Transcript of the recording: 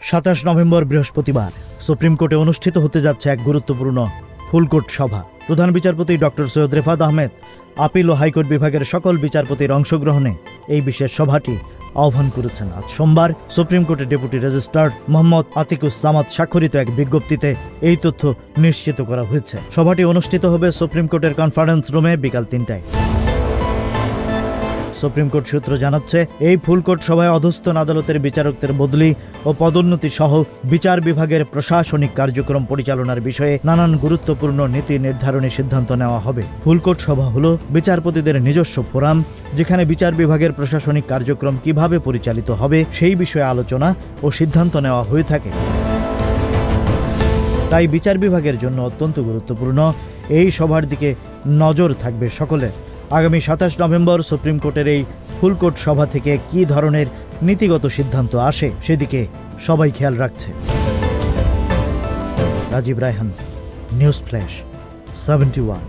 27 November বৃহস্পতিবার supreme কোর্টে অনুষ্ঠিত হতে যাচ্ছে এক গুরুত্বপূর্ণ ফুলকোর্ট সভা। প্রধান বিচারপতি ডক্টর সৈয়দ রেফাত আহমেদ আপিল ও হাইকোর্ট বিভাগের সকল বিচারপতির অংশগ্রহণে এই বিশেষ সভাটি আহ্বান করেছেন। আজ সোমবার সুপ্রিম কোর্টের ডেপুটি রেজিস্ট্রার মোহাম্মদ আতিকুজ্জামান স্বাক্ষরিত এক বিজ্ঞপ্তিতে এই তথ্য নিশ্চিত করা হয়েছে। সভাটি অনুষ্ঠিত হবে সুপ্রিম কোর্টের কনফারেন্স রুমে বিকাল ৩টায়। সুপ্রিম কোর্ট সূত্র জানাচ্ছে, এই ফুলকোর্ট সভায় অধস্তন আদালতের বিচারকদের বদলি ও পদোন্নতি সহ বিচার বিভাগের প্রশাসনিক কার্যক্রম পরিচালনার বিষয়ে নানান গুরুত্বপূর্ণ নীতি নির্ধারণী সিদ্ধান্ত নেওয়া হবে। ফুলকোর্ট সভা হল বিচারপতিদের নিজস্ব ফোরাম, যেখানে বিচার বিভাগের প্রশাসনিক কার্যক্রম কিভাবে পরিচালিত হবে সেই বিষয়ে আলোচনা ও সিদ্ধান্ত নেওয়া হয়ে থাকে। তাই বিচার বিভাগের জন্য অত্যন্ত গুরুত্বপূর্ণ এই সভার দিকে নজর থাকবে সকলের। আগামী 27 নভেম্বর সুপ্রিম কোর্টের এই ফুলকোর্ট সভা থেকে কী ধরনের নীতিগত সিদ্ধান্ত আসে সেদিকে সবাই খেয়াল রাখছে। Rajib Raihan, news flash 71।